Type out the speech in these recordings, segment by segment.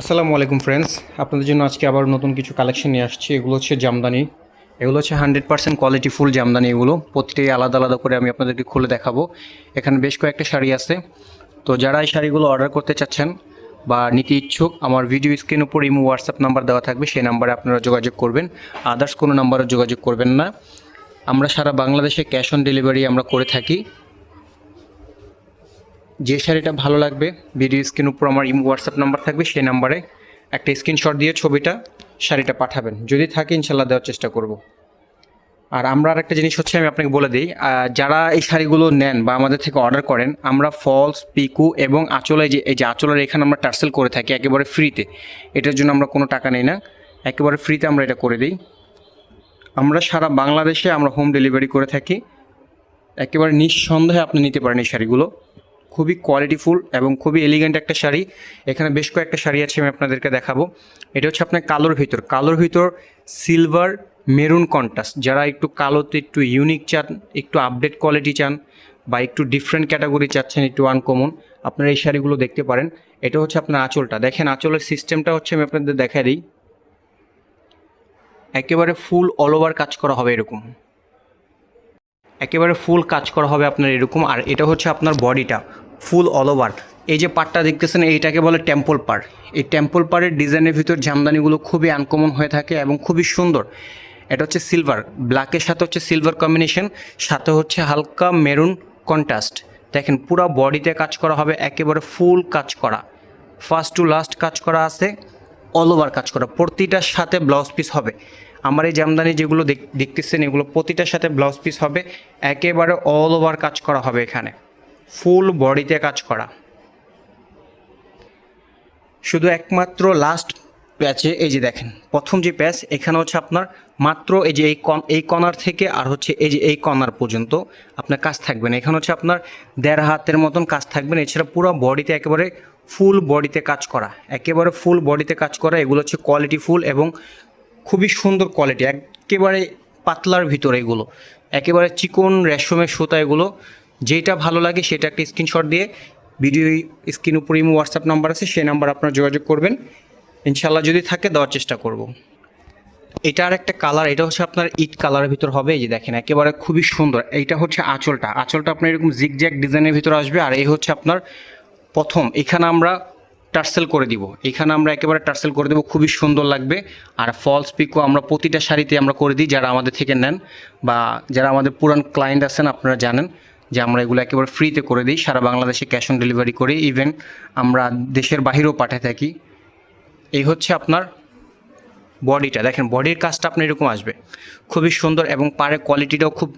আসসালামু আলাইকুম ফ্রেন্ডস, আপনাদের জন্য আজকে আবার নতুন কিছু কালেকশন নিয়ে আসছি। এগুলো হচ্ছে জামদানি। এগুলো হচ্ছে 100% কোয়ালিটি ফুল জামদানি। এগুলো প্রতিটাই আলাদা আলাদা করে আমি আপনাদেরকে খুলে দেখাবো। এখানে বেশ কয়েকটা শাড়ি আছে। তো যারা এই শাড়িগুলো অর্ডার করতে চাচ্ছেন বা নিতে ইচ্ছুক, আমার ভিডিও স্ক্রিন উপর ইমো হোয়াটসঅ্যাপ নাম্বার দেওয়া থাকবে, সেই নাম্বারে আপনারা যোগাযোগ করবেন। আদার্স কোনো নাম্বারে যোগাযোগ করবেন না। আমরা সারা বাংলাদেশে ক্যাশ অন ডেলিভারি আমরা করে থাকি। যে শাড়িটা ভালো লাগবে ভিডিও স্ক্রিন উপর আমার ইমো হোয়াটসঅ্যাপ নাম্বার থাকবে, সেই নাম্বারে একটা স্ক্রিনশট দিয়ে ছবিটা শাড়িটা পাঠাবেন। যদি থাকে ইনশাল্লাহ দেওয়ার চেষ্টা করব। আর আমরা আরেকটা জিনিস হচ্ছে আমি আপনাকে বলে দিই, যারা এই শাড়িগুলো নেন বা আমাদের থেকে অর্ডার করেন, আমরা ফলস, পিকু এবং আঁচলে এই যে আঁচলের এখানে আমরা টার্সেল করে থাকি একেবারে ফ্রিতে। এটার জন্য আমরা কোনো টাকা নেই না, একেবারে ফ্রিতে আমরা এটা করে দিই। আমরা সারা বাংলাদেশে আমরা হোম ডেলিভারি করে থাকি। একেবারে নিঃসন্দেহে আপনি নিতে পারেন এই শাড়িগুলো। খুবই কোয়ালিটিফুল এবং খুবই এলিগেন্ট একটা শাড়ি। এখানে বেশ কয়েকটা শাড়ি আছে, আমি আপনাদেরকে দেখাবো। এটা হচ্ছে আপনার কালোর ভিতর সিলভার মেরুন কন্ট্রাস্ট। যারা একটু কালোতে একটু ইউনিক চান, একটু আপডেট কোয়ালিটি চান বা একটু ডিফারেন্ট ক্যাটাগরি চাচ্ছেন, একটু আনকমন, আপনারা এই শাড়িগুলো দেখতে পারেন। এটা হচ্ছে আপনার আঁচলটা। দেখেন আঁচলের সিস্টেমটা হচ্ছে, আমি আপনাদের দেখাই দিই। একেবারে ফুল অল ওভার কাজ করা হবে এরকম, একেবারে ফুল কাজ করা হবে আপনার এরকম। আর এটা হচ্ছে আপনার বডিটা ফুল অল ওভার। এই যে পাড়টা দেখতেছেন, এইটাকে বলে টেম্পল পাড়। এই টেম্পল পাড়ের ডিজাইনের ভিতর জামদানিগুলো খুবই আনকমন হয়ে থাকে এবং খুবই সুন্দর। এটা হচ্ছে সিলভার, ব্ল্যাকের সাথে হচ্ছে সিলভার কম্বিনেশন, সাথে হচ্ছে হালকা মেরুন কন্ট্রাস্ট। দেখেন পুরো বডিতে কাজ করা হবে, একেবারে ফুল কাজ করা, ফার্স্ট টু লাস্ট কাজ করা আছে, অল ওভার কাজ করা। প্রতিটার সাথে ব্লাউজ পিস হবে। আমার এই জামদানি যেগুলো দেখতেছেন, এগুলো প্রতিটার সাথে ব্লাউজ পিস হবে, একেবারে অল ওভার কাজ করা হবে। এখানে ফুল বডিতে কাজ করা। শুধু একমাত্র লাস্ট প্যাচে এই যে দেখেন প্রথম যে প্যাচ, এখানে হচ্ছে আপনার মাত্র এই যে এই কর্নার থেকে আর হচ্ছে এই যে এই কর্নার পর্যন্ত আপনার কাজ থাকবে না। এখানে হচ্ছে আপনার 1.5 হাতের মতন কাজ থাকবে না। এছাড়া পুরো বডিতে একেবারে ফুল বডিতে কাজ করা, একেবারে ফুল বডিতে কাজ করা। এগুলো হচ্ছে কোয়ালিটি ফুল এবং খুবই সুন্দর কোয়ালিটি, একেবারে পাতলার ভিতরে। এগুলো একেবারে চিকন রেশমের সুতা। এগুলো যেটা ভালো লাগে সেটা একটা স্ক্রিনশট দিয়ে ভিডিও স্ক্রিন উপরে ইমো হোয়াটসঅ্যাপ নাম্বার আছে, সেই নাম্বার আপনারা যোগাযোগ করবেন। ইনশাল্লাহ যদি থাকে দেওয়ার চেষ্টা করব। এটা আর একটা কালার, এটা হচ্ছে আপনার ইট কালারের ভিতর হবে। এই যে দেখেন একেবারে খুবই সুন্দর। এইটা হচ্ছে আঁচলটা আপনার এরকম জিগজ্যাগ ডিজাইনের ভিতর আসবে। আর এই হচ্ছে আপনার প্রথম, এখানে আমরা টার্সেল করে দিব, এখানে আমরা একেবারে টার্সেল করে দেবো, খুবই সুন্দর লাগবে। আর ফলস পিকো আমরা প্রতিটা শাড়িতে আমরা করে দিই, যারা আমাদের থেকে নেন বা যারা আমাদের পুরান ক্লায়েন্ট আছেন আপনারা জানেন যে আমরা এগুলো একেবারে ফ্রিতে করে দিই। সারা বাংলাদেশে ক্যাশ অন ডেলিভারি করি, ইভেন আমরা দেশের বাহিরেও পাঠিয়ে থাকি। এই হচ্ছে আপনার বডিটা। দেখেন বডির কাজটা আপনার এরকম আসবে, খুবই সুন্দর এবং পাড়ের কোয়ালিটিটাও খুব,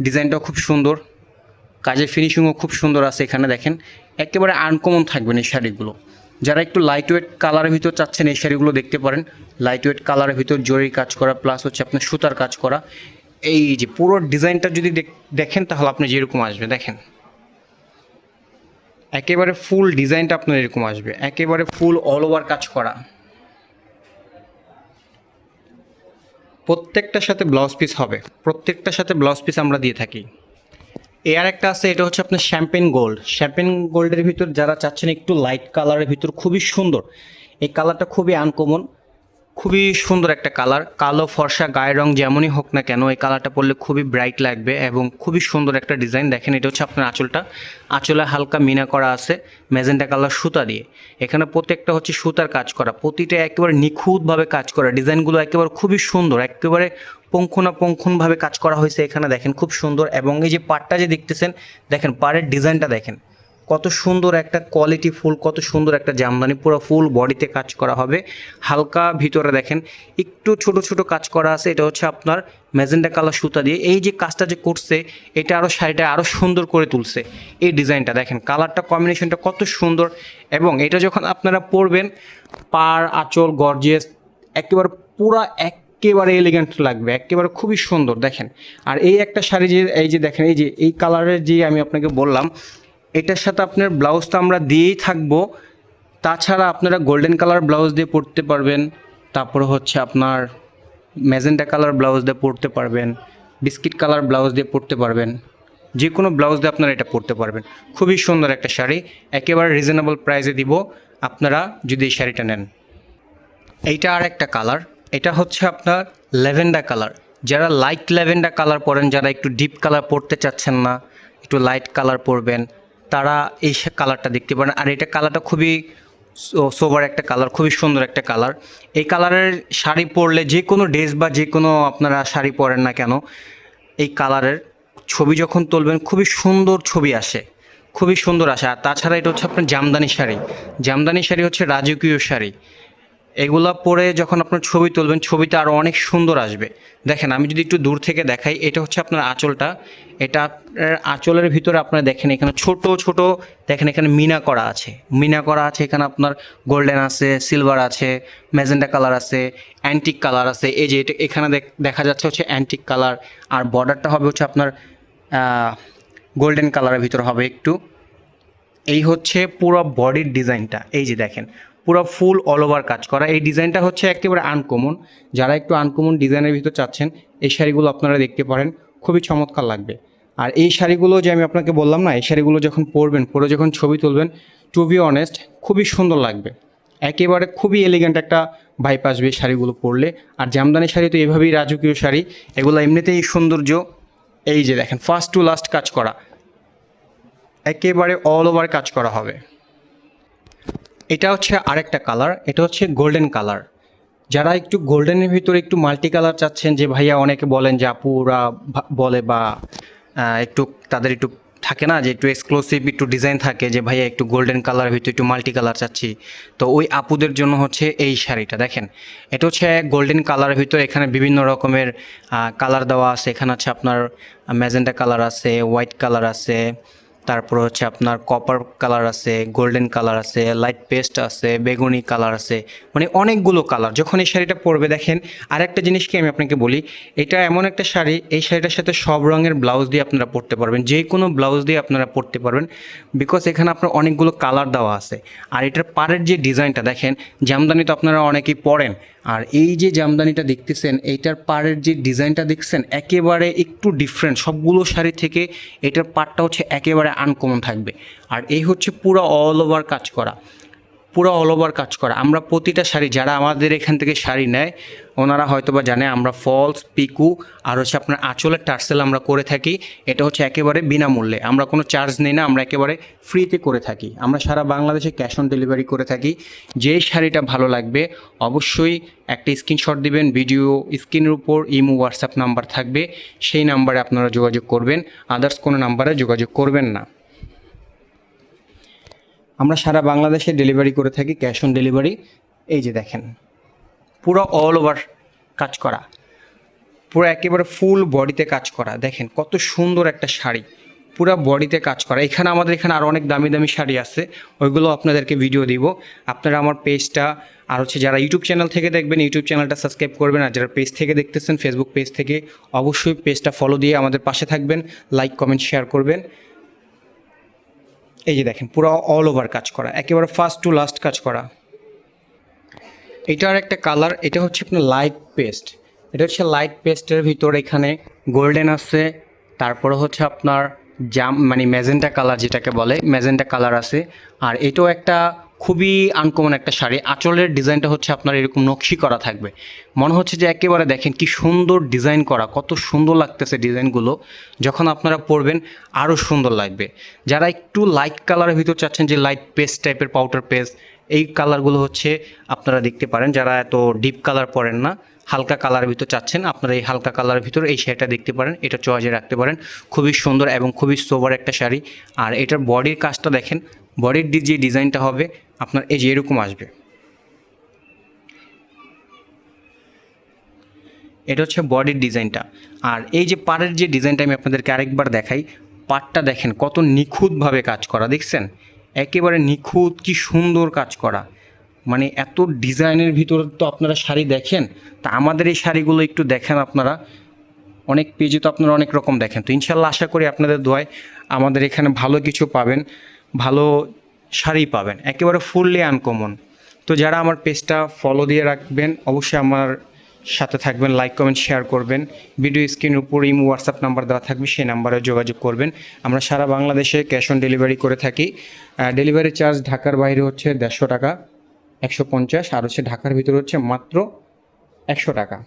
ডিজাইনটাও খুব সুন্দর, কাজের ফিনিশিংও খুব সুন্দর আছে। এখানে দেখেন একেবারে আনকমন থাকবেন এই শাড়িগুলো। যারা একটু লাইট ওয়েট কালারের ভিতর চাচ্ছেন এই শাড়িগুলো দেখতে পারেন। লাইট ওয়েট কালারের ভিতর জরির কাজ করা প্লাস হচ্ছে আপনার সুতার কাজ করা। এই যে পুরো ডিজাইনটা যদি দেখেন তাহলে আপনি যেরকম আসবে, দেখেন একেবারে ফুল ডিজাইনটা আপনার এরকম আসবে, একেবারে ফুল অল ওভার কাজ করা। প্রত্যেকটার সাথে ব্লাউজ পিস হবে, প্রত্যেকটার সাথে ব্লাউজ পিস আমরা দিয়ে থাকি। এর একটা আছে, এটা হচ্ছে আপনার শ্যাম্পেন গোল্ডের ভিতর যারা চাচ্ছেন একটু লাইট কালারের ভিতর, খুবই সুন্দর। এই কালারটা খুবই আনকমন, খুবই সুন্দর একটা কালার। কালো ফর্সা গায়ের রং যেমনই হোক না কেন, এই কালারটা পরলে খুবই ব্রাইট লাগবে এবং খুবই সুন্দর একটা ডিজাইন। দেখেন এটা হচ্ছে আপনার আঁচলে হালকা মিনা করা আছে ম্যাজেন্টা কালার সুতা দিয়ে। এখানে প্রত্যেকটা হচ্ছে সুতার কাজ করা, প্রতিটা একেবারে নিখুঁতভাবে কাজ করা। ডিজাইনগুলো একেবারে খুবই সুন্দর, একেবারে পুঙ্খানুপুঙ্খভাবে কাজ করা হয়েছে। এখানে দেখেন খুব সুন্দর। এবং এই যে পাড়টা যে দেখতেছেন, দেখেন পাড়ের ডিজাইনটা দেখেন কত সুন্দর, একটা কোয়ালিটি ফুল, কত সুন্দর একটা জামদানি। পুরো ফুল বডিতে কাজ করা হবে। হালকা ভিতরে দেখেন একটু ছোট ছোট কাজ করা আছে। এটা হচ্ছে আপনার ম্যাজেন্টা কালার সুতা দিয়ে। এই যে কাজটা যে করছে, এটা আরও শাড়িটা আরও সুন্দর করে তুলছে। এই ডিজাইনটা দেখেন, কালারটা কম্বিনেশনটা কত সুন্দর। এবং এটা যখন আপনারা পরবেন, পাড় আঁচল গর্জিয়াস, একেবারে পুরা একেবারে এলিগেন্ট লাগবে, একেবারে খুবই সুন্দর। দেখেন আর এই একটা শাড়ি যে এই যে দেখেন, এই যে এই কালারের যে আমি আপনাকে বললাম, এটার সাথে আপনার ব্লাউজটা আমরা দিয়েই থাকবো। তাছাড়া আপনারা গোল্ডেন কালার ব্লাউজ দিয়ে পরতে পারবেন, তারপরে হচ্ছে আপনার ম্যাজেন্টা কালার ব্লাউজ দিয়ে পরতে পারবেন, বিস্কিট কালার ব্লাউজ দিয়ে পরতে পারবেন, যে কোনো ব্লাউজ দিয়ে আপনারা এটা পরতে পারবেন। খুবই সুন্দর একটা শাড়ি, একেবারে রিজনেবল প্রাইসে দিব। আপনারা যদি এই শাড়িটা নেন। এইটা আর একটা কালার, এটা হচ্ছে আপনার ল্যাভেন্ডার কালার। যারা লাইট ল্যাভেন্ডার কালার পরেন, যারা একটু ডিপ কালার পরতে চাচ্ছেন না, একটু লাইট কালার পরবেন, তারা এই কালারটা দেখতে পারেন। আর এটা কালারটা খুবই সোবার একটা কালার, খুবই সুন্দর একটা কালার। এই কালারের শাড়ি পরলে যে কোনো ড্রেস বা যে কোনো আপনারা শাড়ি পরেন না কেন, এই কালারের ছবি যখন তুলবেন খুবই সুন্দর ছবি আসে, খুবই সুন্দর আসে। আর তাছাড়া এটা হচ্ছে আপনার জামদানি শাড়ি। জামদানি শাড়ি হচ্ছে রাজকীয় শাড়ি। এগুলা পরে যখন আপনার ছবি তুলবেন, ছবিটা আরও অনেক সুন্দর আসবে। দেখেন আমি যদি একটু দূর থেকে দেখাই, এটা হচ্ছে আপনার আঁচলটা। এটা আপনার আঁচলের ভিতরে আপনারা দেখেন এখানে ছোট ছোট দেখেন এখানে মিনা করা আছে, মিনা করা আছে। এখানে আপনার গোল্ডেন আছে, সিলভার আছে, ম্যাজেন্টা কালার আছে, অ্যান্টিক কালার আছে। এই যে এটা এখানে দেখা যাচ্ছে হচ্ছে অ্যান্টিক কালার। আর বর্ডারটা হবে হচ্ছে আপনার গোল্ডেন কালারের ভিতরে হবে একটু। এই হচ্ছে পুরো বডির ডিজাইনটা। এই যে দেখেন পুরো ফুল অল ওভার কাজ করা। এই ডিজাইনটা হচ্ছে একেবারে আনকমন। যারা একটু আনকমন ডিজাইনের ভিতর চাচ্ছেন, এই শাড়িগুলো আপনারা দেখতে পারেন, খুবই চমৎকার লাগবে। আর এই শাড়িগুলো যে আমি আপনাকে বললাম না, এই শাড়িগুলো যখন পরবেন, পরে যখন ছবি তুলবেন, টু বি অনেস্ট খুবই সুন্দর লাগবে। একেবারে খুবই এলিগেন্ট একটা ভাইব আসবে এই শাড়িগুলো পরলে। আর জামদানি শাড়ি তো এভাবেই রাজকীয় শাড়ি, এগুলো এমনিতেই সৌন্দর্য। এই যে দেখেন ফার্স্ট টু লাস্ট কাজ করা, একেবারে অল ওভার কাজ করা হবে। এটা হচ্ছে আরেকটা কালার, এটা হচ্ছে গোল্ডেন কালার। যারা একটু গোল্ডেনের ভিতরে একটু মাল্টি কালার চাচ্ছেন, যে ভাইয়া অনেকে বলেন যে আপুরা বলে বা একটু তাদের একটু থাকে না যে একটু এক্সক্লুসিভ একটু ডিজাইন থাকে, যে ভাইয়া একটু গোল্ডেন কালারের ভিতরে একটু মাল্টি কালার চাচ্ছি, তো ওই আপুদের জন্য হচ্ছে এই শাড়িটা। দেখেন এটা হচ্ছে গোল্ডেন কালারের ভিতরে, এখানে বিভিন্ন রকমের কালার দেওয়া আছে। এখানে হচ্ছে আপনার ম্যাজেন্টা কালার আছে, হোয়াইট কালার আছে, তারপর হচ্ছে আপনার কপার কালার আছে, গোল্ডেন কালার আছে, লাইট পেস্ট আছে, বেগুনি কালার আছে, মানে অনেকগুলো কালার। যখন এই শাড়িটা পরবে দেখেন, আরেকটা জিনিস কি আমি আপনাকে বলি, এটা এমন একটা শাড়ি, এই শাড়িটার সাথে সব রঙের ব্লাউজ দিয়ে আপনারা পরতে পারবেন, যে কোনো ব্লাউজ দিয়ে আপনারা পরতে পারবেন, বিকজ এখানে আপনার অনেকগুলো কালার দেওয়া আছে। আর এটার পাড়ের যে ডিজাইনটা দেখেন, জামদানি তো আপনারা অনেকেই পরেন, আর এই যে জামদানিটা দেখতেছেন, এইটার পাড়ের যে ডিজাইনটা দেখছেন একেবারে একটু ডিফারেন্ট সবগুলো শাড়ি থেকে। এটার পাড়টা হচ্ছে একেবারে আনকমন থাকবে। আর এই হচ্ছে পুরো অল ওভার কাজ করা, পুরো অল ওভার কাজ করা। আমরা প্রতিটা শাড়ি, যারা আমাদের এখান থেকে শাড়ি নেয় ওনারা হয়তো বা জানে, আমরা ফলস, পিকু আর হচ্ছে আপনার আঁচলের টার্সেল আমরা করে থাকি। এটা হচ্ছে একেবারে বিনামূল্যে, আমরা কোনো চার্জ নিই না, আমরা একেবারে ফ্রিতে করে থাকি। আমরা সারা বাংলাদেশে ক্যাশ অন ডেলিভারি করে থাকি। যেই শাড়িটা ভালো লাগবে অবশ্যই একটা স্ক্রিনশট দিবেন, ভিডিও স্ক্রিনের উপর ইমো হোয়াটসঅ্যাপ নাম্বার থাকবে, সেই নাম্বারে আপনারা যোগাযোগ করবেন, আদার্স কোনো নাম্বারে যোগাযোগ করবেন না। আমরা সারা বাংলাদেশে ডেলিভারি করে থাকি, ক্যাশ অন ডেলিভারি। এই যে দেখেন পুরো অল ওভার কাজ করা, পুরো একেবারে ফুল বডিতে কাজ করা। দেখেন কত সুন্দর একটা শাড়ি, পুরো বডিতে কাজ করা। এখানে আমাদের এখানে আরও অনেক দামি দামি শাড়ি আছে, ওইগুলো আপনাদেরকে ভিডিও দিব। আপনারা আমার পেজটা আর হচ্ছে যারা ইউটিউব চ্যানেল থেকে দেখবেন, ইউটিউব চ্যানেলটা সাবস্ক্রাইব করবেন। আর যারা পেজ থেকে দেখতেছেন, ফেসবুক পেজ থেকে, অবশ্যই পেজটা ফলো দিয়ে আমাদের পাশে থাকবেন, লাইক কমেন্ট শেয়ার করবেন। এই যে দেখেন পুরো অল ওভার কাজ করা, একেবারে ফার্স্ট টু লাস্ট কাজ করা। এটার একটা কালার, এটা হচ্ছে আপনার লাইট পেস্ট। এটা হচ্ছে লাইট পেস্টের ভিতরে এখানে গোল্ডেন আছে, তারপরে হচ্ছে আপনার মানে ম্যাজেন্টা কালার যেটাকে বলে, ম্যাজেন্টা কালার আছে। আর এটাও একটা খুবই আনকমন একটা শাড়ি। আঁচলের ডিজাইনটা হচ্ছে আপনার এরকম নকশি করা থাকবে, মনে হচ্ছে যে একেবারে দেখেন কি সুন্দর ডিজাইন করা, কত সুন্দর লাগতেছে ডিজাইনগুলো। যখন আপনারা পরবেন আরও সুন্দর লাগবে। যারা একটু লাইট কালারের ভিতর চাচ্ছেন, যে লাইট পেস্ট টাইপের, পাউডার পেস্ট, এই কালারগুলো হচ্ছে আপনারা দেখতে পারেন। যারা এত ডিপ কালার পরেন না, হালকা কালারের ভিতর চাচ্ছেন, আপনারা এই হালকা কালারের ভিতর এই শাড়িটা দেখতে পারেন, এটা চয়েসে রাখতে পারেন। খুবই সুন্দর এবং খুবই সোবার একটা শাড়ি। আর এটার বডির কাজটা দেখেন, বডির যে ডিজাইনটা হবে আপনার এই যে এরকম আসবে। এটা হচ্ছে বডির ডিজাইনটা। আর এই যে পাড়ের যে ডিজাইনটা আমি আপনাদেরকে আরেকবার দেখাই, পাড়টা দেখেন কত নিখুঁতভাবে কাজ করা, দেখছেন একেবারে নিখুঁত, কি সুন্দর কাজ করা। মানে এত ডিজাইনের ভিতরে তো আপনারা শাড়ি দেখেন, তা আমাদের এই শাড়িগুলো একটু দেখেন আপনারা। অনেক পেজে তো আপনারা অনেক রকম দেখেন, তো ইনশাল্লাহ আশা করি আপনাদের দোয়ায় আমাদের এখানে ভালো কিছু পাবেন, ভালো শাড়ি পাবেন, একেবারে ফুললি আনকমন। তো যারা আমার পেজটা ফলো দিয়ে রাখবেন, অবশ্যই আমার সাথে থাকবেন, লাইক কমেন্ট শেয়ার করবেন। ভিডিও স্ক্রিনের উপর ইমো হোয়াটসঅ্যাপ নাম্বার দেওয়া থাকবে, সেই নাম্বারে যোগাযোগ করবেন। আমরা সারা বাংলাদেশে ক্যাশ অন ডেলিভারি করে থাকি। ডেলিভারি চার্জ ঢাকার বাইরে হচ্ছে 150 টাকা, 150, আর হচ্ছে ঢাকার ভিতরে হচ্ছে মাত্র 100 টাকা।